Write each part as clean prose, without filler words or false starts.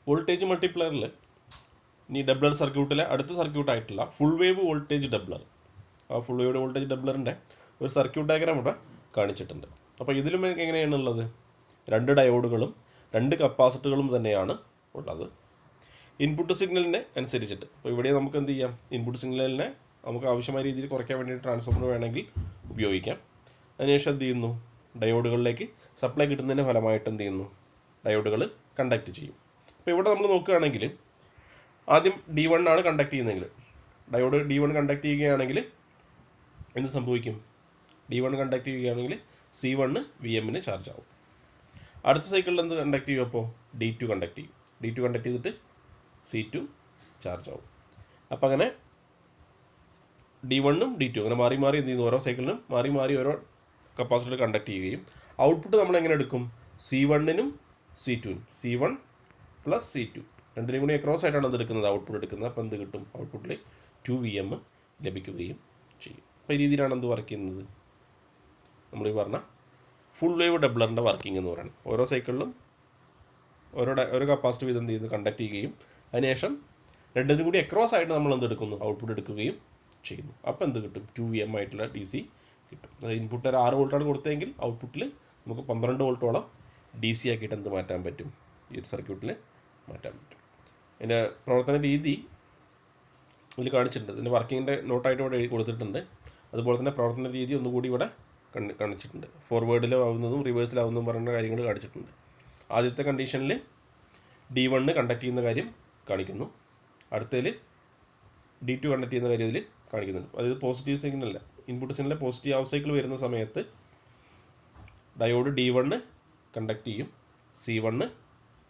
Voltage മൾട്ടിപ്ലയറിൽ ഇനി doubler സർക്യൂട്ടിലെ അടുത്ത സർക്യൂട്ടായിട്ടുള്ള ഫുൾ വേവ് വോൾട്ടേജ് ഡബ്ലർ, ആ ഫുൾ വേവ് വോൾട്ടേജ് ഡബ്ലറിൻ്റെ ഒരു സർക്യൂട്ട് ഡയഗ്രാം ഇവിടെ കാണിച്ചിട്ടുണ്ട്. അപ്പോൾ ഇതിലും എങ്ങനെയാണുള്ളത്? 2 ഡയോഡുകളും 2 കപ്പാസിറ്ററുകളും തന്നെയാണ് ഉള്ളത്. ഇൻപുട്ട് സിഗ്നലിനെ അനുസരിച്ചിട്ട് ഇപ്പോൾ ഇവിടെ നമുക്ക് എന്ത് ചെയ്യാം? ഇൻപുട്ട് സിഗ്നലിനെ നമുക്ക് ആവശ്യമായ രീതിയിൽ കുറയ്ക്കാൻ വേണ്ടി ട്രാൻസ്ഫോമർ വേണമെങ്കിൽ ഉപയോഗിക്കാം. അതിനുശേഷം എന്ത് ചെയ്യുന്നു? ഡയോഡുകളിലേക്ക് സപ്ലൈ കിട്ടുന്നതിൻ്റെ ഫലമായിട്ട് എന്ത് ചെയ്യുന്നു? ഡയോഡുകൾ കണ്ടക്ട് ചെയ്യും. അപ്പോൾ ഇവിടെ നമ്മൾ നോക്കുകയാണെങ്കിൽ ആദ്യം D1 ആണ് കണ്ടക്ട് ചെയ്യുന്നതെങ്കിൽ, ഡയോഡ് D1 കണ്ടക്ട് ചെയ്യുകയാണെങ്കിൽ എന്ത് സംഭവിക്കും? D1 കണ്ടക്ട് ചെയ്യുകയാണെങ്കിൽ C1 VM ചാർജ് ആവും. അടുത്ത സൈക്കിളിൽ എന്ത് കണ്ടക്ട് ചെയ്യും? അപ്പോൾ D2 കണ്ടക്ട് ചെയ്യും. D2 കണ്ടക്ട് ചെയ്തിട്ട് C2 ചാർജ് ആവും. അപ്പം അങ്ങനെ D1ഉം D2 അങ്ങനെ മാറി മാറി എന്ത് ചെയ്യുന്നു? ഓരോ സൈക്കിളിനും മാറി മാറി ഓരോ കപ്പാസിറ്റർ കണ്ടക്ട് ചെയ്യുകയും ഔട്ട്പുട്ട് നമ്മൾ എങ്ങനെ എടുക്കും? C1നും C2നും, C1 + C2 രണ്ടിനും കൂടി അക്രോസ് ആയിട്ടാണ് അത് എടുക്കുന്നത്, ഔട്ട്പുട്ട് എടുക്കുന്നത്. അപ്പോൾ എന്ത് കിട്ടും? ഔട്ട്പുട്ടിൽ 2 VM ലഭിക്കുകയും ചെയ്യും. അപ്പോൾ ഈ രീതിയിലാണ് എന്ത് വർക്ക് ചെയ്യുന്നത്? നമ്മൾ ഈ പറഞ്ഞ ഫുൾ വേവ് ഡബ്ലറിൻ്റെ വർക്കിംഗ് എന്ന് പറയുന്നത്. ഓരോ സൈക്കിളിലും ഓരോ കപ്പാസിറ്റർ വീതം എന്ത് ചെയ്യുന്നു? കണ്ടക്ട് ചെയ്യുകയും അതിനുശേഷം രണ്ടിനും കൂടി അക്രോസ് ആയിട്ട് നമ്മൾ എന്ത് എടുക്കുന്നു? ഔട്ട്പുട്ട് എടുക്കുകയും ചെയ്യുന്നു. അപ്പോൾ എന്ത് കിട്ടും? 2 VM ആയിട്ടുള്ള DC കിട്ടും. അത് ഇൻപുട്ട് ഒരു 6 വോൾട്ടാണ് കൊടുത്തതെങ്കിൽ ഔട്ട്പുട്ടിൽ നമുക്ക് 12 വോൾട്ടോളം DC ആക്കിയിട്ട് എന്ത് മാറ്റാൻ പറ്റും? ഈ ഒരു സർക്യൂട്ടിൽ മാറ്റാൻ പറ്റും. അതിൻ്റെ പ്രവർത്തന രീതി ഇതിൽ കാണിച്ചിട്ടുണ്ട്. ഇതിൻ്റെ വർക്കിങ്ങിൻ്റെ നോട്ടായിട്ട് ഇവിടെ എഴുതി കൊടുത്തിട്ടുണ്ട്. അതുപോലെ തന്നെ പ്രവർത്തന രീതി ഒന്നുകൂടി ഇവിടെ കാണിച്ചിട്ടുണ്ട്. ഫോർവേഡിലാവുന്നതും റിവേഴ്സിലാവുന്നതും പറയുന്ന കാര്യങ്ങൾ കാണിച്ചിട്ടുണ്ട്. ആദ്യത്തെ കണ്ടീഷനിൽ D1 കണ്ടക്ട് ചെയ്യുന്ന കാര്യം കാണിക്കുന്നു. അടുത്തതിൽ D2 കണ്ടക്ട് ചെയ്യുന്ന കാര്യം ഇതിൽ കാണിക്കുന്നുണ്ട്. അതായത് പോസിറ്റീവ് സിഗ്നലല്ല, ഇൻപുട്ട് സിഗ്നലിലെ പോസിറ്റീവ് ഹാഫ് സൈക്കിൾ വരുന്ന സമയത്ത് ഡയോഡ് D1 കണ്ടക്ട് ചെയ്യും, C1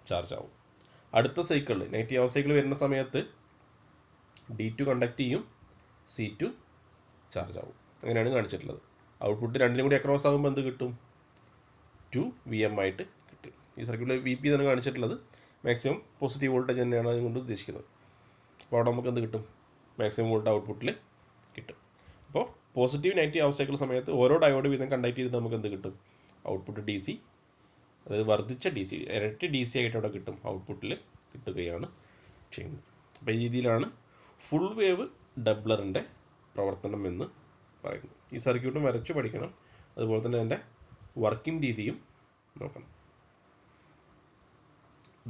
ചാർജ് ആവും. അടുത്ത സൈക്കിളിൽ നെഗറ്റീവ് ഹാഫ് സൈക്കിൾ വരുന്ന സമയത്ത് D2 കണ്ടക്ട് ചെയ്യും, C2 ചാർജ് ആവും. അങ്ങനെയാണ് കാണിച്ചിട്ടുള്ളത്. ഔട്ട്പുട്ട് രണ്ടിനും കൂടി അക്രോസ് ആകുമ്പോൾ എന്ത് കിട്ടും? 2 VM ആയിട്ട് കിട്ടും. ഈ സർക്യൂട്ടിൽ VP തന്നെ കാണിച്ചിട്ടുള്ളത് മാക്സിമം പോസിറ്റീവ് വോൾട്ടേജ് തന്നെയാണ് അതുകൊണ്ട് ഉദ്ദേശിക്കുന്നത്. അപ്പോൾ അവിടെ നമുക്ക് എന്ത് കിട്ടും? മാക്സിമം വോൾട്ട് ഔട്ട്പുട്ടിൽ കിട്ടും. അപ്പോൾ പോസിറ്റീവ് നെഗറ്റീവ് ഹാഫ് സൈക്കിൾ സമയത്ത് ഓരോ ഡയോഡ് വീതം കണ്ടക്ട് ചെയ്തിട്ട് നമുക്ക് എന്ത് കിട്ടും? ഔട്ട്പുട്ട് DC, അതായത് വർദ്ധിച്ച DC, ഇരട്ടി DC ആയിട്ട് അവിടെ കിട്ടും, ഔട്ട്പുട്ടിൽ കിട്ടുകയാണ് ചെയ്യുന്നത്. അപ്പോൾ ഈ രീതിയിലാണ് ഫുൾ വേവ് ഡബ്ലറിൻ്റെ പ്രവർത്തനം എന്ന് പറയുന്നത്. ഈ സർക്യൂട്ടും വരച്ച് പഠിക്കണം. അതുപോലെ തന്നെ അതിൻ്റെ വർക്കിംഗ് രീതിയും നോക്കണം.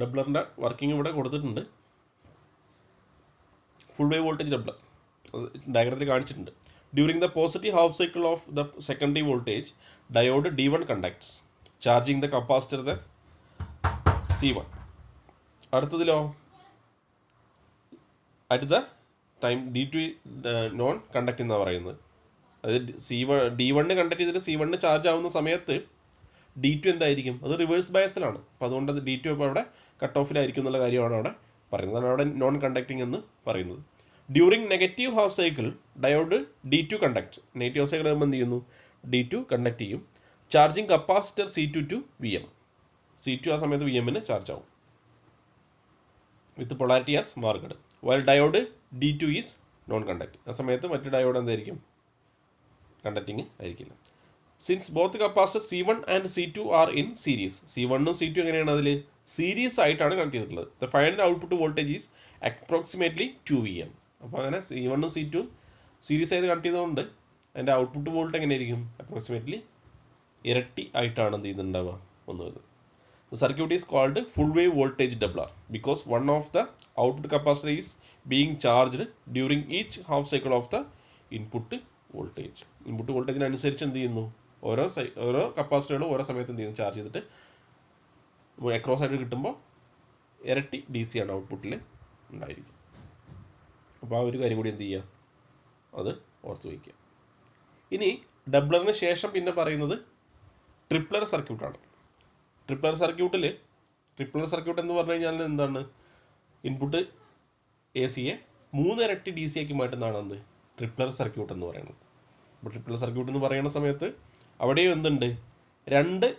ഡബ്ലറിൻ്റെ വർക്കിംഗ് ഇവിടെ കൊടുത്തിട്ടുണ്ട്. ഫുൾ വേവ് വോൾട്ടേജ് ഡബ്ലർ ഡയഗ്രത്തിൽ കാണിച്ചിട്ടുണ്ട്. During the positive half cycle of the secondary voltage diode D1 conducts charging the capacitor the C1. അടുത്തതിലോ at the time D2 non conduct എന്നാണ് പറയുന്നത്. അതായത് D1 കണ്ടക്ട് ചെയ്തിട്ട് C1 ചാർജ് ആവുന്ന സമയത്ത് D2 എന്തായിരിക്കും? അത് റിവേഴ്സ് ബയസിലാണ്. അപ്പോൾ അതുകൊണ്ട് അത് D2 അപ്പോൾ അവിടെ കട്ട് ഓഫിലായിരിക്കും എന്നുള്ള കാര്യമാണ് അവിടെ പറയുന്നത്. അതാണ് അവിടെ നോൺ കണ്ടക്ടിങ് എന്ന് പറയുന്നത്. During negative half cycle diode D2 conduct, negative half cycle ആകുമ്പോൾ എന്ത് ചെയ്യുന്നു? D2 കണ്ടക്ട് ചെയ്യും, charging capacitor C2 to VM. C2 ആ സമയത്ത് VM ചാർജ് ആവും with polarity as marked. While diode D2 is non conduct. ആ സമയത്ത് മറ്റു ഡയോഡ് എന്തായിരിക്കും? കണ്ടക്റ്റിങ് ആയിരിക്കില്ല. Since both capacitor C1 and C2 are in series. C1ഉം C2 എങ്ങനെയാണ്? അതിൽ സീരീസ് ആയിട്ടാണ് കണക്ട് ചെയ്തിട്ടുള്ളത്. The final output voltage is approximately 2 VM. അപ്പോൾ അങ്ങനെ C1ഉം C2ഉം സീരീസ് ആയിട്ട് കണക്ട് ചെയ്തുകൊണ്ട് അതിൻ്റെ ഔട്ട്പുട്ട് വോൾട്ട് എങ്ങനെയായിരിക്കും? അപ്രോക്സിമേറ്റ്ലി ഇരട്ടി ആയിട്ടാണ് എന്ത് ചെയ്യുന്നുണ്ടാവുക? വന്നത്. The circuit is called full wave voltage doubler because one of the output capacitor is being charged during each half cycle of the input voltage. Input വോൾട്ടേജിന് അനുസരിച്ച് എന്ത് ചെയ്യുന്നു? ഓരോ കപ്പാസിറ്ററുകളും ഓരോ സമയത്ത് എന്ത് ചെയ്യുന്നു? ചാർജ് ചെയ്തിട്ട് അക്രോസ് ആയിട്ട് കിട്ടുമ്പോൾ ഇരട്ടി DC ആണ് ഔട്ട്പുട്ടിൽ ഉണ്ടായിരിക്കും. അപ്പോൾ ആ ഒരു കാര്യം കൂടി എന്ത് ചെയ്യുക? അത് ഓർത്ത് വയ്ക്കുക. ഇനി ഡബ്ലറിന് ശേഷം പിന്നെ പറയുന്നത് ട്രിപ്ലർ സർക്യൂട്ടാണ്. ട്രിപ്ലർ സർക്യൂട്ട് എന്ന് പറഞ്ഞു കഴിഞ്ഞാൽ എന്താണ്? ഇൻപുട്ട് AC-യെ 3 ഇരട്ടി DC ആക്കി മാറ്റുന്നതാണ് എന്ത്? ട്രിപ്ലർ സർക്യൂട്ട് എന്ന് പറയുന്നത്. അപ്പോൾ ട്രിപ്ലർ സർക്യൂട്ട് എന്ന് പറയുന്ന സമയത്ത് അവിടെയും എന്തുണ്ട്? 2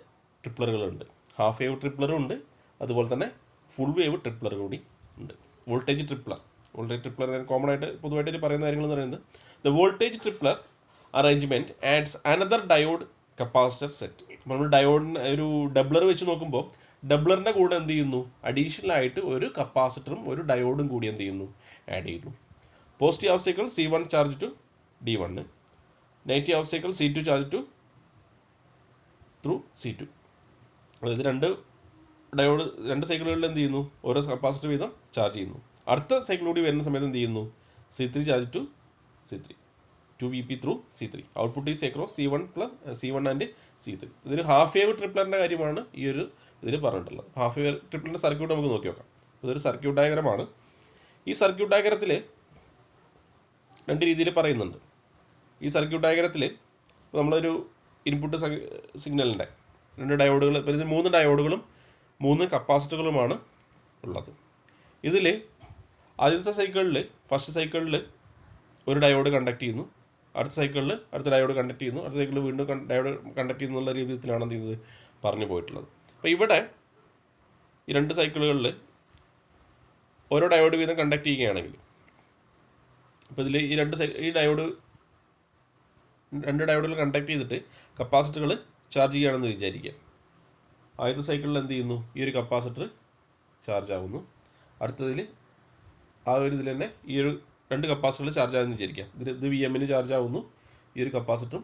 ട്രിപ്ലറുകളുണ്ട്. ഹാഫ് വേവ് ട്രിപ്ലറും ഉണ്ട്, അതുപോലെ തന്നെ ഫുൾ വേവ് ട്രിപ്ലർ കൂടി ഉണ്ട്. വോൾട്ടേജ് ട്രിപ്ലർ കോമൺ ആയിട്ട് പൊതുവായിട്ട് പറയുന്ന കാര്യങ്ങൾ എന്ന് പറയുന്നത് the voltage tripler arrangement adds another diode capacitor set. നമ്മൾ ഡയോഡിന് ഒരു ഡബ്ലർ വെച്ച് നോക്കുമ്പോൾ ഡബ്ലറിൻ്റെ കൂടെ എന്ത് ചെയ്യുന്നു, അഡീഷണൽ ആയിട്ട് ഒരു കപ്പാസിറ്ററും ഒരു ഡയോഡും കൂടി എന്ത് ചെയ്യുന്നു, ആഡ് ചെയ്യുന്നു. Positive half cycle C1 charge to D1, negative half cycle C2 charge to through C2. അതായത് രണ്ട് സൈക്കിളുകളിൽ എന്ത് ചെയ്യുന്നു, ഓരോ കപ്പാസിറ്റർ വീതം ചാർജ് ചെയ്യുന്നു. അടുത്ത സൈക്കിൾ കൂടി വരുന്ന സമയത്ത് എന്ത് ചെയ്യുന്നു, C3 charge to C3, 2Vp through C3. Output is across C1 and C3. ഇതൊരു ഹാഫ് വേവ് ട്രിപ്ലറിൻ്റെ കാര്യമാണ് ഈ ഒരു ഇതിൽ പറഞ്ഞിട്ടുള്ളത്. ഹാഫ് വേവ് ട്രിപ്ലറിൻ്റെ സർക്യൂട്ട് നമുക്ക് നോക്കി നോക്കാം. ഇതൊരു സർക്യൂട്ട് ഡയഗ്രമാണ്. ഈ സർക്യൂട്ട് ഡയഗ്രത്തിൽ രണ്ട് രീതിയിൽ പറയുന്നുണ്ട്. ഈ സർക്യൂട്ട് ഡയഗ്രത്തിൽ നമ്മളൊരു ഇൻപുട്ട് സിഗ്നലിൻ്റെ രണ്ട് ഡയോഡുകൾ, ഇതിൽ 3 ഡയോഡുകളും 3 കപ്പാസിറ്ററുകളുമാണ് ഉള്ളത്. ഇതിൽ ആദ്യത്തെ സൈക്കിളിൽ, ഫസ്റ്റ് സൈക്കിളിൽ ഒരു ഡയോഡ് കണ്ടക്ട് ചെയ്യുന്നു, അടുത്ത സൈക്കിളിൽ അടുത്ത ഡയോഡ് കണ്ടക്ട് ചെയ്യുന്നു, അടുത്ത സൈക്കിളിൽ വീണ്ടും ഡയോഡ് കണ്ടക്ട് ചെയ്യുന്നു എന്നുള്ള രീതിയിലാണ് എന്ത് ചെയ്യുന്നത്, പറഞ്ഞു പോയിട്ടുള്ളത്. അപ്പോൾ ഇവിടെ ഈ 2 സൈക്കിളുകളിൽ ഓരോ ഡയോഡ് വീതം കണ്ടക്ട് ചെയ്യുകയാണെങ്കിൽ, അപ്പോൾ ഇതിൽ ഈ രണ്ട് ഡയോഡുകൾ കണ്ടക്ട് ചെയ്തിട്ട് കപ്പാസിറ്ററുകൾ ചാർജ് ചെയ്യുകയാണെന്ന് വിചാരിക്കുക. ആദ്യത്തെ സൈക്കിളിൽ എന്ത് ചെയ്യുന്നു, ഈ ഒരു കപ്പാസിറ്റർ ചാർജ് ആവുന്നു. അടുത്തതിൽ ആ ഒരു ഇതിൽ തന്നെ ഈ ഒരു 2 കപ്പാസിറ്ററുകൾ ചാർജ് ആകുമെന്ന് വിചാരിക്കുക. ഇത് VM ചാർജ് ആവുന്നു, ഈ ഒരു കപ്പാസിറ്ററും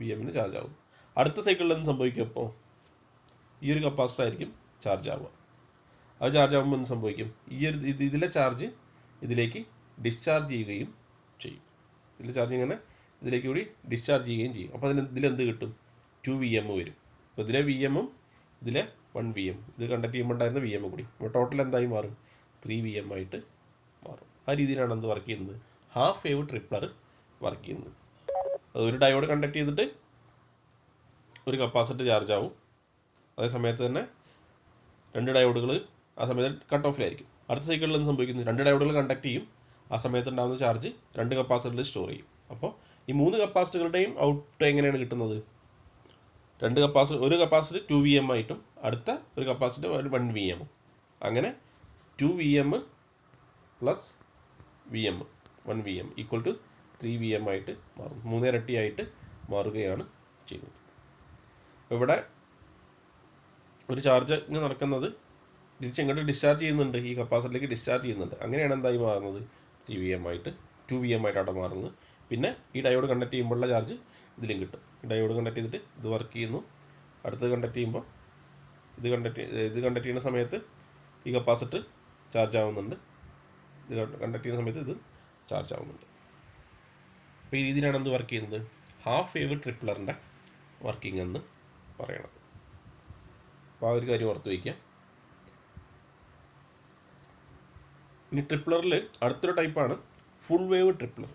VM ചാർജ് ആവുന്നു. അടുത്ത സൈക്കിളിൽ എന്ത് സംഭവിക്കും, അപ്പോൾ ഈ ഒരു കപ്പാസിറ്റർ ആയിരിക്കും ചാർജ് ആവുക. അത് ചാർജ് ആകുമ്പോൾ എന്ത് സംഭവിക്കും, ഇതിലെ ചാർജ് ഇതിലേക്ക് ഡിസ്ചാർജ് ചെയ്യുകയും ചെയ്യും. ഇതിലെ ചാർജ് ഇങ്ങനെ ഇതിലേക്ക് കൂടി ഡിസ്ചാർജ് ചെയ്യുകയും ചെയ്യും. അപ്പോൾ ഇതിലെന്ത് കിട്ടും, 2VM വരും. അപ്പോൾ ഇതിലെ VM ഇതിലെ 1VM, ഇത് കണ്ടക്ട് ചെയ്യുമ്പോൾ ഉണ്ടായിരുന്ന VM കൂടി, അപ്പോൾ ടോട്ടൽ എന്തായി മാറും, 3VM ആയിട്ട് മാറും. ആ രീതിയിലാണ് എന്ത് വർക്ക് ചെയ്യുന്നത്, ഹാഫ് വേവ് ട്രിപ്ലർ വർക്ക് ചെയ്യുന്നത്. അതൊരു ഡയോഡ് കണ്ടക്ട് ചെയ്തിട്ട് ഒരു കപ്പാസിറ്റർ ചാർജ് ആവും. അതേ സമയത്ത് തന്നെ 2 ഡയോഡുകൾ ആ സമയത്ത് കട്ട് ഓഫിലായിരിക്കും. അടുത്ത സൈക്കിളിൽ എന്ത് സംഭവിക്കുന്നു, 2 ഡയോഡുകൾ കണ്ടക്ട് ചെയ്യും, ആ സമയത്ത് ഉണ്ടാകുന്ന ചാർജ് 2 കപ്പാസിറ്ററിൽ സ്റ്റോർ ചെയ്യും. അപ്പോൾ ഈ 3 കപ്പാസിറ്ററുകളുടെയും ഔട്ട്പുട്ട് എങ്ങനെയാണ് കിട്ടുന്നത്, ഒരു കപ്പാസിറ്റർ 2VM ആയിട്ടും അടുത്ത ഒരു കപ്പാസിറ്റർ 1VM, അങ്ങനെ 2VM plus VM 1VM equal to 3VM ആയിട്ട് മാറും. 3 ഇരട്ടിയായിട്ട് മാറുകയാണ് ചെയ്യുന്നത്. അപ്പോൾ ഇവിടെ ഒരു ചാർജ് ഇങ്ങനെ നടക്കുന്നത് തിരിച്ചെങ്ങോട്ട് ഡിസ്ചാർജ് ചെയ്യുന്നുണ്ട്, ഈ കപ്പാസിറ്ററിലേക്ക് ഡിസ്ചാർജ് ചെയ്യുന്നുണ്ട്. അങ്ങനെയാണ് എന്തായി മാറുന്നത്, 3VM ആയിട്ട് 2VM ആയിട്ട് അവിടെ മാറുന്നത്. പിന്നെ ഈ ഡയോഡ് കണ്ടക്ട് ചെയ്യുമ്പോഴുള്ള ചാർജ് ഇതിലും കിട്ടും. ഈ ഡയോഡ് കണ്ടക്ട് ചെയ്തിട്ട് ഇത് വർക്ക് ചെയ്യുന്നു, അടുത്തത് കണ്ടക്ട് ചെയ്യുമ്പോൾ ഇത് കണ്ടക്ട് ചെയ്യുന്ന സമയത്ത് ഈ കപ്പാസിറ്റർ ചാർജ് ആവുന്നുണ്ട്, ഇത് കണ്ടക്ട് ചെയ്യുന്ന സമയത്ത് ഇത് ചാർജ് ആവുന്നുണ്ട്. അപ്പോൾ ഈ രീതിയിലാണ് എന്ത് വർക്ക് ചെയ്യുന്നത്, ഹാഫ് വേവ് ട്രിപ്ലറിൻ്റെ വർക്കിംഗ് എന്ന് പറയണത്. അപ്പോൾ ആ ഒരു കാര്യം ഓർത്ത് വയ്ക്കാം. ഇനി ട്രിപ്ലറിൽ അടുത്തൊരു ടൈപ്പാണ് ഫുൾ വേവ് ട്രിപ്ലർ.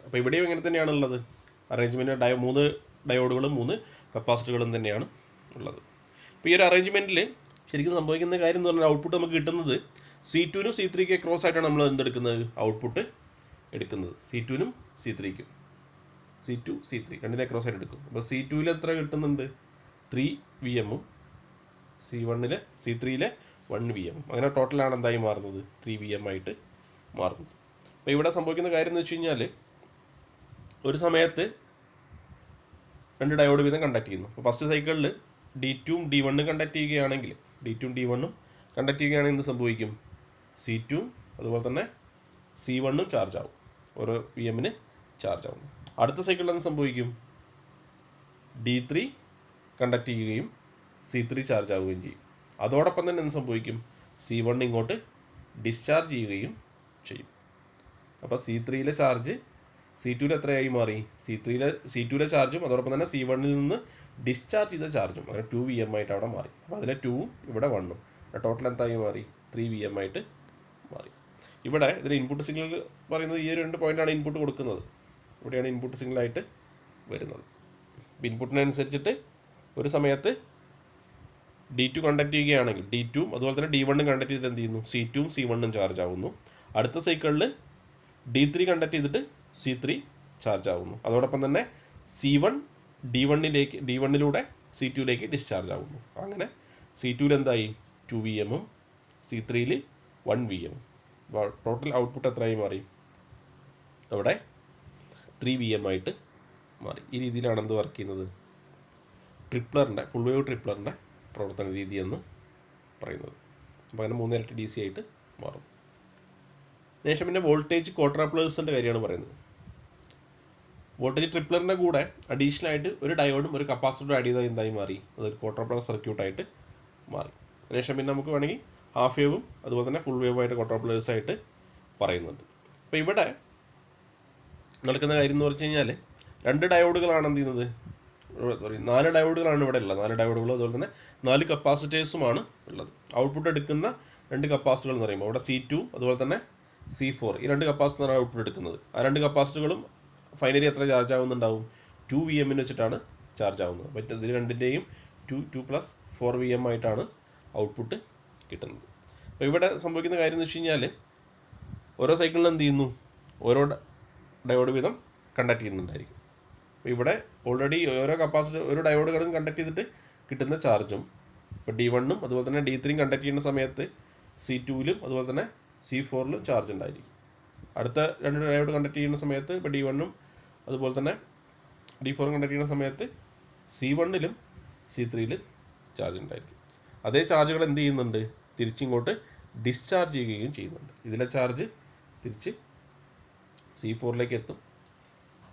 അപ്പോൾ ഇവിടെയും ഇങ്ങനെ തന്നെയാണ് ഉള്ളത്. അറേഞ്ച്മെൻറ്റ് 3 ഡയോഡുകളും 3 കപ്പാസിറ്ററുകളും തന്നെയാണ് ഉള്ളത്. അപ്പോൾ ഈ ഒരു അറേഞ്ച്മെൻറ്റിൽ ശരിക്കും സംഭവിക്കുന്ന കാര്യം എന്ന് പറഞ്ഞാൽ ഔട്ട്പുട്ട് നമുക്ക് കിട്ടുന്നത് C2നും C3ക്കും ക്രോസ് ആയിട്ടാണ് നമ്മൾ എന്തെടുക്കുന്നത്, ഔട്ട്പുട്ട് എടുക്കുന്നത്. C2നും C3ക്കും, C2 C3 രണ്ടിനെ ക്രോസ് ആയിട്ട് എടുക്കും. അപ്പോൾ C2ൽ എത്ര കിട്ടുന്നുണ്ട്, 3VM, C3ലെ 1VM, അങ്ങനെ ടോട്ടലാണ് എന്തായി മാറുന്നത്, 3VM ആയിട്ട് മാറുന്നത്. അപ്പോൾ ഇവിടെ സംഭവിക്കുന്ന കാര്യം എന്ന് വെച്ച് കഴിഞ്ഞാൽ ഒരു സമയത്ത് 2 ഡയോഡ് വീതം കണ്ടക്ട് ചെയ്യുന്നു. അപ്പോൾ ഫസ്റ്റ് സൈക്കിളിൽ D2ഉം D1ഉം കണ്ടക്ട് ചെയ്യുകയാണെങ്കിൽ എന്ത് സംഭവിക്കും, C2ഉം അതുപോലെ തന്നെ C1ഉം ചാർജ് ആവും, ഓരോ VM ചാർജ് ആവും. അടുത്ത സൈക്കിളിൽ എന്ത് സംഭവിക്കും, D3 കണ്ടക്ട് ചെയ്യുകയും C3 ചാർജ് ആവുകയും ചെയ്യും. അതോടൊപ്പം തന്നെ എന്ത് സംഭവിക്കും, C1 ഇങ്ങോട്ട് ഡിസ്ചാർജ് ചെയ്യുകയും ചെയ്യും. അപ്പോൾ C3യിലെ ചാർജ് C2ൽ എത്രയായി മാറി, C2ലെ ചാർജും അതോടൊപ്പം തന്നെ C1ൽ നിന്ന് ഡിസ്ചാർജ് ചെയ്ത ചാർജും അങ്ങനെ 2VM ആയിട്ട് അവിടെ മാറി. അപ്പോൾ അതിലെ 2ഉം ഇവിടെ 1ഉം ടോട്ടൽ എന്തായി മാറി, 3VM ആയിട്ട് മാറി. ഇവിടെ ഇതിൽ ഇൻപുട്ട് സിഗ്നൽ പറയുന്നത് ഈ ഒരു 2 പോയിൻ്റാണ് ഇൻപുട്ട് കൊടുക്കുന്നത്. ഇവിടെയാണ് ഇൻപുട്ട് സിഗ്നലായിട്ട് വരുന്നത്. ഇൻപുട്ടിനനുസരിച്ചിട്ട് ഒരു സമയത്ത് D2 കണ്ടക്ട് ചെയ്യുകയാണെങ്കിൽ D2ഉം അതുപോലെ തന്നെ D1ഉം കണ്ടക്ട് ചെയ്തിട്ട് എന്ത് ചെയ്യുന്നു, C2ഉം C1ഉം ചാർജ് ആവുന്നു. അടുത്ത സൈക്കിളിൽ D3 കണ്ടക്ട് ചെയ്തിട്ട് C3 ചാർജ് ആവുന്നു. അതോടൊപ്പം തന്നെ C1 D1ലൂടെ C2ലേക്ക് ഡിസ്ചാർജ് ആവുന്നു. അങ്ങനെ C2ൽ എന്തായി, 2VMഉം C3ൽ 1VM. ടോട്ടൽ ഔട്ട്പുട്ട് എത്രയായി മാറി, അവിടെ 3VM ആയിട്ട് മാറി. ഈ രീതിയിലാണ് എന്ത് വർക്ക് ചെയ്യുന്നത്, ട്രിപ്ലറിൻ്റെ ഫുൾ വേവ് ട്രിപ്ലറിൻ്റെ പ്രവർത്തന രീതി എന്ന് പറയുന്നത്. അപ്പോൾ അങ്ങനെ 3 ഇരട്ടി DC ആയിട്ട് മാറും. ശേഷം പിന്നെ വോൾട്ടേജ് ക്വാഡ്രാപ്ലേഴ്സിൻ്റെ കാര്യമാണ് പറയുന്നത്. വോൾട്ടേജ് ട്രിപ്ലറിൻ്റെ കൂടെ അഡീഷണൽ ആയിട്ട് ഒരു ഡയോഡും ഒരു കപ്പാസിറ്ററും ആഡ് ചെയ്താൽ എന്തായി മാറി, അതൊരു ക്വാഡ്രാപ്ലർ സർക്യൂട്ടായിട്ട് മാറി. അതിനുശേഷം പിന്നെ നമുക്ക് വേണമെങ്കിൽ ഹാഫ് വേവും അതുപോലെ തന്നെ ഫുൾ വേവുമായിട്ട് ക്വാഡ്രാപ്ലേഴ്സായിട്ട് പറയുന്നുണ്ട്. അപ്പോൾ ഇവിടെ നടക്കുന്ന കാര്യം എന്ന് പറഞ്ഞു കഴിഞ്ഞാൽ 2 ഡയോഡുകളാണ് എന്ത് ചെയ്യുന്നത്, 4 ഡയോഡുകളാണ് ഇവിടെ ഉള്ളത്. 4 ഡയോഡുകൾ അതുപോലെ തന്നെ 4 കപ്പാസിറ്റേഴ്സുമാണ് ഉള്ളത്. ഔട്ട്പുട്ട് എടുക്കുന്ന 2 കപ്പാസിറ്ററുകൾ എന്ന് പറയുമ്പോൾ അവിടെ C2 അതുപോലെ തന്നെ C4 ഈ 2 കപ്പാസിറ്ററാണ് ഔട്ട്പുട്ട് എടുക്കുന്നത്. ആ 2 കപ്പാസിറ്ററുകളും ഫൈനലി എത്ര ചാർജ് ആവുന്നുണ്ടാവും, 2 VM വെച്ചിട്ടാണ് ചാർജ് ആവുന്നത്. അപ്പോൾ ഇതിൽ രണ്ടിൻ്റെയും 2 + 4 VM ആയിട്ടാണ് ഔട്ട്പുട്ട് കിട്ടുന്നത്. അപ്പോൾ ഇവിടെ സംഭവിക്കുന്ന കാര്യം എന്ന് വെച്ച് കഴിഞ്ഞാൽ ഓരോ സൈക്കിളിലും എന്ത് ചെയ്യുന്നു, ഓരോ ഡയോഡ് വീതം കണ്ടക്ട് ചെയ്യുന്നുണ്ടായിരിക്കും. അപ്പോൾ ഇവിടെ ഓൾറെഡി ഓരോ കപ്പാസിറ്റർ ഒരു ഡയോഡുകളും കണ്ടക്ട് ചെയ്തിട്ട് കിട്ടുന്ന ചാർജും ഇപ്പോൾ D1 അതുപോലെ തന്നെ D3 കണ്ടക്ട് ചെയ്യുന്ന സമയത്ത് C2 അതുപോലെ തന്നെ C4 ചാർജ് ഉണ്ടായിരിക്കും. അടുത്ത 2 ഡയോഡ് കണ്ടക്ട് ചെയ്യുന്ന സമയത്ത് ഇപ്പോൾ D1 അതുപോലെ തന്നെ D4 കണ്ടക്ട് ചെയ്യുന്ന സമയത്ത് C1 C3 ചാർജ് ഉണ്ടായിരിക്കും. അതേ ചാർജുകൾ എന്ത് ചെയ്യുന്നുണ്ട്, തിരിച്ചിങ്ങോട്ട് ഡിസ്ചാർജ് ചെയ്യുകയും ചെയ്യുന്നുണ്ട്. ഇതിലെ ചാർജ് തിരിച്ച് C4 എത്തും,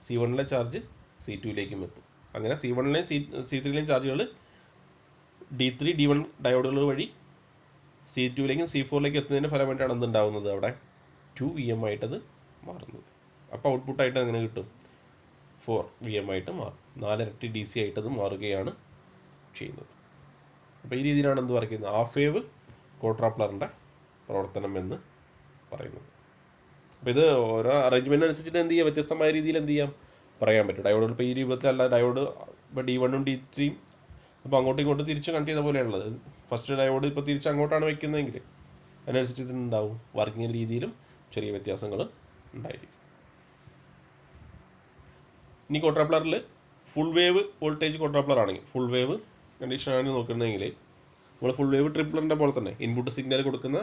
C1 ചാർജ് C2 എത്തും. അങ്ങനെ C1 C3 ചാർജുകൾ D3 D1 ഡയോഡുകൾ വഴി C2 C4 എത്തുന്നതിന് ഫലമായിട്ടാണ് എന്തുണ്ടാവുന്നത്, അവിടെ 2 VM ആയിട്ടത് മാറുന്നത്. അപ്പോൾ ഔട്ട്പുട്ടായിട്ട് അങ്ങനെ കിട്ടും 4 VM ആയിട്ട് മാറും. 4 ഇരട്ടി DC ആയിട്ടത് മാറുകയാണ് ചെയ്യുന്നത്. അപ്പോൾ ഈ രീതിയിലാണ് എന്ത് പറയുന്നത്, ഹാഫ് വേവ് ക്വാഡ്രാപ്ലറിൻ്റെ പ്രവർത്തനം എന്ന് പറയുന്നത്. അപ്പോൾ ഇത് ഓരോ അറേഞ്ച്മെൻറ്റ് അനുസരിച്ചിട്ട് എന്ത് ചെയ്യാം, വ്യത്യസ്തമായ രീതിയിൽ എന്ത് ചെയ്യാം പറയാൻ പറ്റും. ഡയോഡുകൾ ഇപ്പോൾ ഈ രൂപത്തിലല്ല, ഡയോഡ് ഇപ്പോൾ D1 D3 അപ്പോൾ അങ്ങോട്ടും ഇങ്ങോട്ടും തിരിച്ച് കണക്ട് ചെയ്ത പോലെയുള്ളത്. ഫസ്റ്റ് ഡയോഡ് ഇപ്പോൾ തിരിച്ച് അങ്ങോട്ടാണ് വയ്ക്കുന്നതെങ്കിൽ അതിനനുസരിച്ച് ഉണ്ടാവും വർക്കിംഗ് രീതിയിലും ചെറിയ വ്യത്യാസങ്ങൾ ഉണ്ടായിരിക്കും. ഇനി ക്വാഡ്രാപ്ലറിൽ ഫുൾ വേവ് വോൾട്ടേജ് ക്വാഡ്രാപ്ലർ ആണെങ്കിൽ, ഫുൾ വേവ് കണ്ടീഷനാണ് നോക്കുന്നതെങ്കിൽ നമ്മൾ ഫുൾ വേവ് ട്രിപ്ലറിൻ്റെ പോലെ തന്നെ ഇൻപുട്ട് സിഗ്നൽ കൊടുക്കുന്ന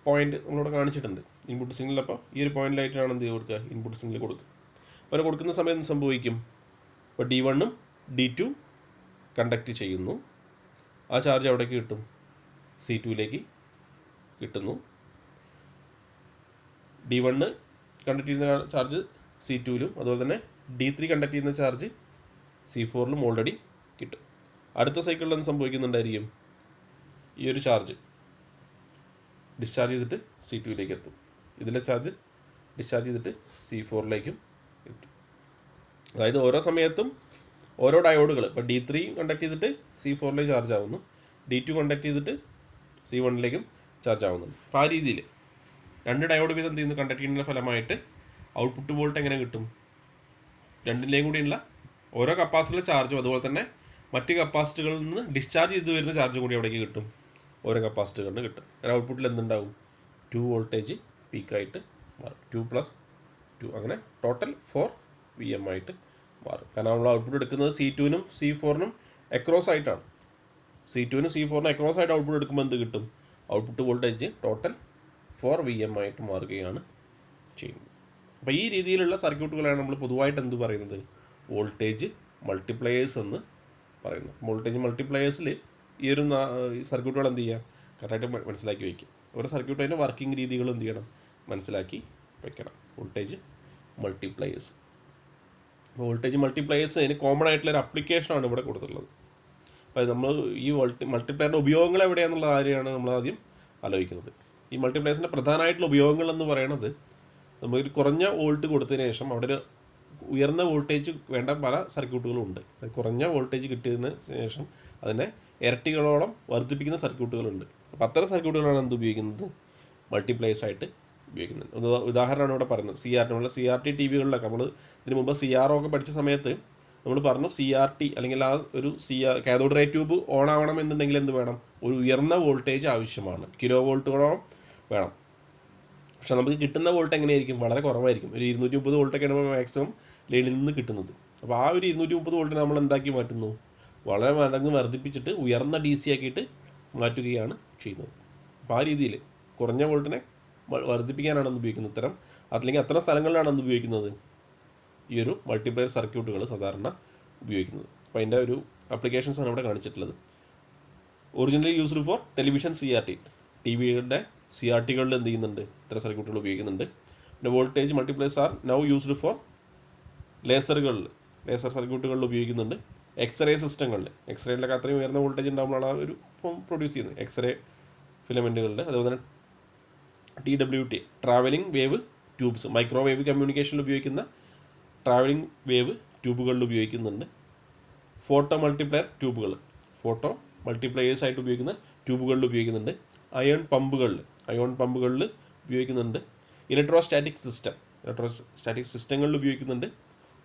പോയിന്റ് നമ്മളിവിടെ കാണിച്ചിട്ടുണ്ട്. ഇൻപുട്ട് സിഗ്നൽ അപ്പോൾ ഈ ഒരു പോയിന്റിലായിട്ടാണ് എന്ത് കൊടുക്കുക, ഇൻപുട്ട് സിഗ്നൽ കൊടുക്കുക. അപ്പോൾ അത് കൊടുക്കുന്ന സമയത്ത് സംഭവിക്കും, ഇപ്പോൾ D1 D2 കണ്ടക്ട് ചെയ്യുന്നു, ആ ചാർജ് എവിടേക്ക് കിട്ടും, C2 കിട്ടുന്നു. D1 കണ്ടക്ട് ചെയ്യുന്ന ചാർജ് C2 അതുപോലെ തന്നെ D3 കണ്ടക്ട് ചെയ്യുന്ന ചാർജ് C4 ഓൾറെഡി കിട്ടും. അടുത്ത സൈക്കിളിൽ എന്ത് സംഭവിക്കുന്നുണ്ടായിരിക്കും, ഈ ഒരു ചാർജ് ഡിസ്ചാർജ് ചെയ്തിട്ട് C2 എത്തും. ഇതിലെ ചാർജ് ഡിസ്ചാർജ് ചെയ്തിട്ട് C4 എത്തും. അതായത് ഓരോ സമയത്തും ഓരോ ഡയോഡുകൾ ഇപ്പോൾ D3 കണ്ടക്ട് ചെയ്തിട്ട് C4 ചാർജ് ആവുന്നു, D2 കണ്ടക്ട് ചെയ്തിട്ട് C1 ചാർജ് ആവുന്നുണ്ട്. അപ്പോൾ ആ രീതിയിൽ 2 ഡയോഡ് വീതം എന്ത് ചെയ്യുന്നു കണ്ടക്ട് ചെയ്യുന്ന ഫലമായിട്ട് ഔട്ട്പുട്ട് വോൾട്ട് എങ്ങനെ കിട്ടും, രണ്ടിൻ്റെയും കൂടിയുള്ള ഓരോ കപ്പാസിറ്ററിലെ ചാർജും അതുപോലെ തന്നെ മറ്റ് കപ്പാസിറ്ററുകളിൽ നിന്ന് ഡിസ്ചാർജ് ചെയ്ത് വരുന്ന ചാർജും കൂടി എവിടേക്ക് കിട്ടും, ഓരോ കപ്പാസിറ്ററുകളിന് കിട്ടും. അങ്ങനെ ഔട്ട്പുട്ടിൽ എന്തുണ്ടാവും, 2 വോൾട്ടേജ് പീക്കായിട്ട് മാറും. 2 + 2 അങ്ങനെ ടോട്ടൽ 4 VM ആയിട്ട് മാറും. കാരണം നമ്മൾ ഔട്ട്പുട്ട് എടുക്കുന്നത് C2 C4 അക്രോസ് ആയിട്ടാണ്. C2 C4 അക്രോസ് ആയിട്ട് ഔട്ട്പുട്ട് എടുക്കുമ്പോൾ എന്ത് കിട്ടും, ഔട്ട്പുട്ട് വോൾട്ടേജ് ടോട്ടൽ 4 VM ആയിട്ട് മാറുകയാണ് ചെയ്യുന്നത്. അപ്പോൾ ഈ രീതിയിലുള്ള സർക്യൂട്ടുകളാണ് നമ്മൾ പൊതുവായിട്ട് എന്ത് പറയുന്നത്, വോൾട്ടേജ് മൾട്ടിപ്ലയേഴ്സ് എന്ന് പറയുന്നത്. വോൾട്ടേജ് മൾട്ടിപ്ലയേഴ്സിൽ ഈ ഒരു സർക്യൂട്ടുകൾ എന്ത് ചെയ്യുക, കറക്റ്റായിട്ട് മനസ്സിലാക്കി വയ്ക്കും. ഓരോ സർക്യൂട്ട് അതിൻ്റെ വർക്കിംഗ് രീതികൾ എന്ത് ചെയ്യണം, മനസ്സിലാക്കി വയ്ക്കണം. വോൾട്ടേജ് മൾട്ടിപ്ലയേഴ്സ്, വോൾട്ടേജ് മൾട്ടിപ്ലയേഴ്സ് അതിന് കോമൺ ആയിട്ടുള്ളൊരു അപ്ലിക്കേഷനാണ് ഇവിടെ കൊടുത്തിട്ടുള്ളത്. അപ്പോൾ നമ്മൾ ഈ മൾട്ടിപ്ലയറിൻ്റെ ഉപയോഗങ്ങൾ എവിടെയാണെന്നുള്ള കാര്യമാണ് നമ്മൾ ആദ്യം ആലോചിക്കുന്നത്. ഈ മൾട്ടിപ്ലയേഴ്സിൻ്റെ പ്രധാനമായിട്ടുള്ള ഉപയോഗങ്ങൾ എന്ന് പറയുന്നത്, നമുക്കൊരു കുറഞ്ഞ വോൾട്ട് കൊടുത്തതിന് ശേഷം അവിടെ ഒരു ഉയർന്ന വോൾട്ടേജ് വേണ്ട പല സർക്യൂട്ടുകളും ഉണ്ട്. കുറഞ്ഞ വോൾട്ടേജ് കിട്ടിയതിന് ശേഷം അതിനെ ഇരട്ടികളോളം വർദ്ധിപ്പിക്കുന്ന സർക്യൂട്ടുകളുണ്ട്. അപ്പോൾ അത്തരം സർക്യൂട്ടുകളാണ് എന്ത് ഉപയോഗിക്കുന്നത്, മൾട്ടിപ്ലയേഴ്സ് ആയിട്ട് ഉപയോഗിക്കുന്നത്. ഉദാഹരണമാണ് ഇവിടെ പറയുന്നത്, CRT TVകളിലൊക്കെ നമ്മൾ ഇതിന് മുമ്പ് CRO ഒക്കെ പഠിച്ച സമയത്ത് നമ്മൾ പറഞ്ഞു, CRT അല്ലെങ്കിൽ ആ ഒരു കാഥോഡ് റേ ട്യൂബ് ഓൺ ആവണം എന്നുണ്ടെങ്കിൽ എന്ത് വേണം, ഒരു ഉയർന്ന വോൾട്ടേജ് ആവശ്യമാണ്, കിലോ വോൾട്ടുകളോളം വേണം. പക്ഷെ നമുക്ക് കിട്ടുന്ന വോൾട്ട് എങ്ങനെയായിരിക്കും, വളരെ കുറവായിരിക്കും. ഒരു 230 വോൾട്ടൊക്കെയാണ് മാക്സിമം ലൈനിൽ നിന്ന് കിട്ടുന്നത്. അപ്പോൾ ആ ഒരു 230 വോൾട്ടിനെ നമ്മൾ എന്താക്കി മാറ്റുന്നു, വളരെ മടങ്ങ് വർദ്ധിപ്പിച്ചിട്ട് ഉയർന്ന DC ആക്കിയിട്ട് മാറ്റുകയാണ് ചെയ്യുന്നത്. അപ്പോൾ ആ രീതിയിൽ കുറഞ്ഞ വോൾട്ടിനെ വർദ്ധിപ്പിക്കാനാണ് ഉപയോഗിക്കുന്നത്. അല്ലെങ്കിൽ അത്തരം സ്ഥലങ്ങളിലാണ് ഉപയോഗിക്കുന്നത് ഈ ഒരു മൾട്ടിപ്ലയർ സർക്യൂട്ടുകൾ സാധാരണ ഉപയോഗിക്കുന്നത്. അപ്പോൾ അതിൻ്റെ ഒരു ആപ്ലിക്കേഷൻസാണ് ഇവിടെ കാണിച്ചിട്ടുള്ളത്. Originally used for television CRT, ടി വിയുടെ CRTകളിൽ എന്ത് ചെയ്യുന്നുണ്ട്, ഇത്തരം സർക്യൂട്ടുകൾ ഉപയോഗിക്കുന്നുണ്ട്. പിന്നെ voltage multiplies are now used for laser സർക്യൂട്ടുകളിൽ ഉപയോഗിക്കുന്നുണ്ട്. എക്സ്റേ സിസ്റ്റങ്ങളിൽ, എക്സ്റേയിലൊക്കെ അത്രയും ഉയർന്ന വോൾട്ടേജ് ഉണ്ടാകുമ്പോഴാണ് ആ ഒരു ഫോം പ്രൊഡ്യൂസ് ചെയ്യുന്നത്, എക്സ്റേ ഫിലമെൻറ്റുകളിൽ. അതുപോലെ തന്നെ TWT, travelling wave tubes, microwave കമ്മ്യൂണിക്കേഷനിൽ ഉപയോഗിക്കുന്ന ട്രാവലിംഗ് വേവ് ട്യൂബുകളിൽ ഉപയോഗിക്കുന്നുണ്ട്. ഫോട്ടോ മൾട്ടിപ്ലയേഴ്സ് ആയിട്ട് ഉപയോഗിക്കുന്ന ട്യൂബുകളിൽ ഉപയോഗിക്കുന്നുണ്ട്. അയോൺ പമ്പുകളിൽ ഉപയോഗിക്കുന്നുണ്ട്. ഇലക്ട്രോസ്റ്റാറ്റിക് സിസ്റ്റങ്ങളിൽ ഉപയോഗിക്കുന്നുണ്ട്.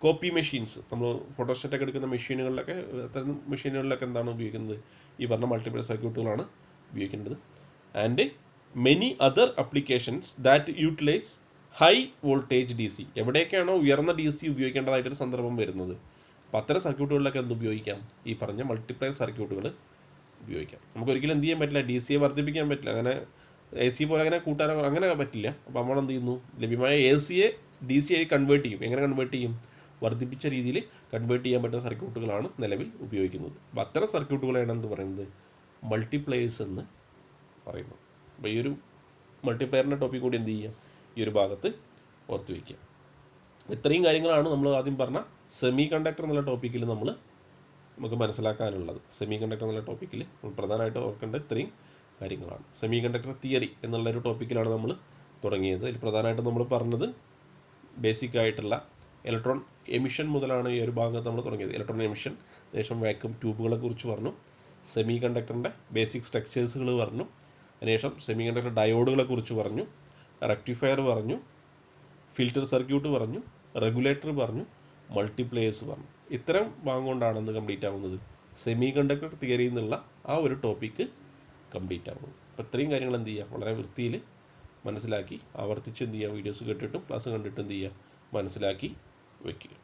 കോപ്പി മെഷീൻസ്, നമ്മൾ ഫോട്ടോസ്റ്റാറ്റൊക്കെ എടുക്കുന്ന മെഷീനുകളിലൊക്കെ, അത്തരം മെഷീനുകളിലൊക്കെ എന്താണ് ഉപയോഗിക്കുന്നത്, ഈ പറഞ്ഞ മൾട്ടിപ്ലയർ സർക്യൂട്ടുകളാണ് ഉപയോഗിക്കേണ്ടത്. And many other applications that utilize high voltage DC, എവിടെയൊക്കെയാണോ ഉയർന്ന DC ഉപയോഗിക്കേണ്ടതായിട്ടൊരു സന്ദർഭം വരുന്നത്, അപ്പോൾ അത്തരം സർക്യൂട്ടുകളിലൊക്കെ എന്ത് ഉപയോഗിക്കാം, ഈ പറഞ്ഞ മൾട്ടിപ്ലയർ സർക്യൂട്ടുകൾ ഉപയോഗിക്കാം. നമുക്ക് ഒരിക്കലും എന്ത് ചെയ്യാൻ പറ്റില്ല, DC വർദ്ധിപ്പിക്കാൻ പറ്റില്ല, അങ്ങനെ AC പോലെ അങ്ങനെ കൂട്ടാനോ അങ്ങനെ പറ്റില്ല. അപ്പോൾ നമ്മൾ എന്ത് ചെയ്യുന്നു, ലഭ്യമായ AC DC ആയി കൺവേർട്ട് ചെയ്യും. എങ്ങനെ കൺവേർട്ട് ചെയ്യും, വർദ്ധിപ്പിച്ച രീതിയിൽ കൺവേർട്ട് ചെയ്യാൻ പറ്റുന്ന സർക്യൂട്ടുകളാണ് നിലവിൽ ഉപയോഗിക്കുന്നത്. അപ്പോൾ അത്തരം സർക്യൂട്ടുകളാണ് എന്ത് പറയുന്നത്, മൾട്ടിപ്ലയേഴ്സ് എന്ന് പറയുന്നത്. അപ്പോൾ ഈ ഒരു മൾട്ടിപ്ലയറിൻ്റെ ടോപ്പിക് കൂടി എന്ത് ചെയ്യുക, ഈ ഒരു ഭാഗത്ത് ഓർത്ത് വയ്ക്കുക. ഇത്രയും കാര്യങ്ങളാണ് നമ്മൾ ആദ്യം പറഞ്ഞ സെമി കണ്ടക്ടർ എന്നുള്ള ടോപ്പിക്കിൽ നമുക്ക് മനസ്സിലാക്കാനുള്ളത്. സെമി കണ്ടക്ടർ എന്നുള്ള ടോപ്പിക്കിൽ നമ്മൾ പ്രധാനമായിട്ട് ഓർക്കേണ്ട ഇത്രയും കാര്യങ്ങളാണ്. സെമി കണ്ടക്ടർ തിയറി എന്നുള്ളൊരു ടോപ്പിക്കിലാണ് നമ്മൾ തുടങ്ങിയത്. അതിൽ പ്രധാനമായിട്ടും നമ്മൾ പറഞ്ഞത് ബേസിക് ആയിട്ടുള്ള ഇലക്ട്രോൺ എമിഷൻ മുതലാണ് ഈ ഒരു ഭാഗത്ത് നമ്മൾ തുടങ്ങിയത്. ഇലക്ട്രോൺ എമിഷൻ, ശേഷം വാക്യൂം ട്യൂബുകളെ കുറിച്ച് പറഞ്ഞു, സെമി കണ്ടക്ടറിൻ്റെ ബേസിക് സ്ട്രക്ചേഴ്സുകൾ പറഞ്ഞു, അതിനുശേഷം സെമി കണ്ടക്ടർ ഡയോഡുകളെ കുറിച്ച് പറഞ്ഞു, റെക്ടിഫയർ പറഞ്ഞു, ഫിൽറ്റർ സർക്യൂട്ട് പറഞ്ഞു, റെഗുലേറ്റർ പറഞ്ഞു, മൾട്ടിപ്ലയേഴ്സ് പറഞ്ഞു. ഇത്തരം ഭാഗം കൊണ്ടാണ് എന്ത് കംപ്ലീറ്റ് ആവുന്നത്, സെമി കണ്ടക്ടർ തിയറി എന്നുള്ള ആ ഒരു ടോപ്പിക്ക് കംപ്ലീറ്റ് ആവുന്നത്. അപ്പോൾ ഇത്രയും കാര്യങ്ങൾ എന്ത് ചെയ്യുക, വളരെ വൃത്തിയിൽ മനസ്സിലാക്കി ആവർത്തിച്ച് എന്ത് ചെയ്യുക, വീഡിയോസ് കേട്ടിട്ടും ക്ലാസ് കണ്ടിട്ടും എന്ത് ചെയ്യുക, മനസ്സിലാക്കി വയ്ക്കുക.